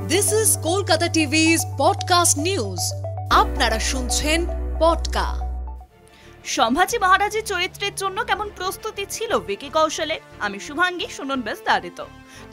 This is Kolkata TV's podcast news. আপনারা শুনছেন পডকা। সম্ভাজি মহারাজের চরিত্রের জন্য কেমন প্রস্তুতি ছিল ভিকি কৌশলের? আমি শুভাঙ্গী, শুনুন বিস্তারিত।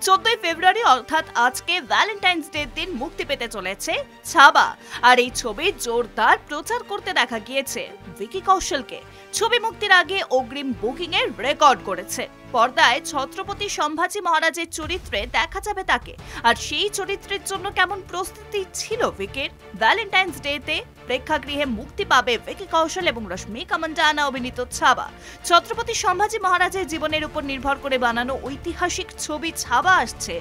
14 ফেব্রুয়ারি অর্থাৎ আজকে ভ্যালেন্টাইন্স ডের দিন মুক্তি পেতে চলেছে ছাবা। আর এই ছবির জোরদার প্রচার করতে দেখা গিয়েছে ভিকি কৌশলকে। ছবি মুক্তির আগে অগ্রিম বুকিং এর রেকর্ড করেছে। পর্দায় ছত্রপতি সম্ভাজি মহারাজের চরিত্রে দেখা যাবে তাকে। আর সেই চরিত্রের জন্য কেমন প্রস্তুতি ছিল ভিকির? ভ্যালেন্টাইন্স ডেতে প্রেক্ষাগৃহে মুক্তি পাবে ভিকি কৌশল এবং রশ্মিকা মান্দানা অভিনীত ছাবা। ছত্রপতি সম্ভাজি মহারাজের জীবনের উপর নির্ভর করে বানানো ঐতিহাসিক ছবি ছাবা আসছে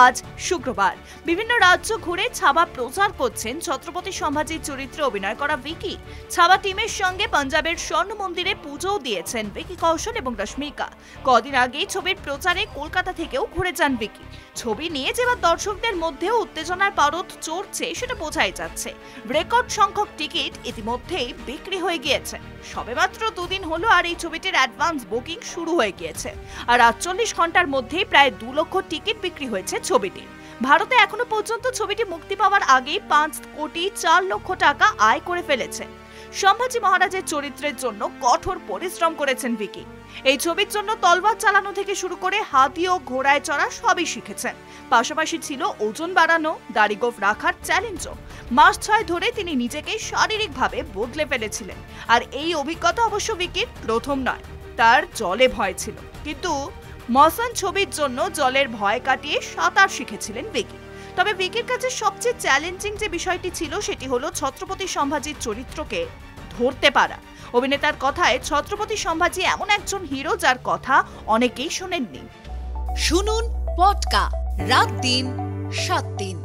আজ শুক্রবার। বিভিন্ন রাজ্য ঘুরে ছাবা প্রচার করছেন ছত্রপতি সম্ভাজির চরিত্রে অভিনয় করা ভিকি। ছাবা টিমের সঙ্গে পাঞ্জাবের স্বর্ণ মন্দিরে পুজোও দিয়েছেন ভিকি কৌশল এবং রশ্মিকা। কদিন আগেই ছবির প্রচারে কলকাতা থেকেও ঘুরে যান ভিকি। ছবি নিয়ে যেবার দর্শকদের মধ্যেও উত্তেজনার পারদ চড়ছে সেটা বোঝাই যাচ্ছে। রেকর্ড সংখ্যক টিকিট ইতিমধ্যেই বিক্রি হয়ে গিয়েছে। সবেমাত্র দুদিন হলো আর এই ছবিটির অ্যাডভান্স বুকিং শুরু হয়ে গিয়েছে। আর 48 ঘন্টার মধ্যেই প্রায় 2 লক্ষ টিকিট বিক্রি হয়েছে ছবিটির। ভারতে এখনো পর্যন্ত ছবিটি মুক্তি পাওয়ার আগেই 5.4 লক্ষ টাকা আয় করে ফেলেছে। সম্ভাজি মহারাজের চরিত্রের জন্য কঠোর পরিশ্রম করেছেন ভিকি। এই ছবির জন্য তলবার চালানো থেকে শুরু করে হাতি ও ঘোড়ায় চড়া সবই শিখেছেন। পাশাপাশি ছিল ওজন বাড়ানো, দাড়িগোঁফ রাখার চ্যালেঞ্জও। মাস 6 ধরে তিনি নিজেকে শারীরিকভাবে বদলে ফেলেছিলেন। আর এই অভিজ্ঞতা অবশ্য ভিকির প্রথম নয়। তার জলে ভয় ছিল, কিন্তু মসান ছবির জন্য জলের ভয় কাটিয়ে সাঁতার শিখেছিলেন ভিকি। তবে ভিকির কাছে সবচেয়ে চ্যালেঞ্জিং যে বিষয়টি ছিল সেটি হলো ছত্রপতি সম্ভাজির চরিত্রকে ধরতে পারা। অভিনেতার কথায় ছত্রপতি সম্ভাজি এমন একজন হিরো যার কথা অনেকেই শোনেননি। শুনুন পডকা রাত দিন 7 দিন।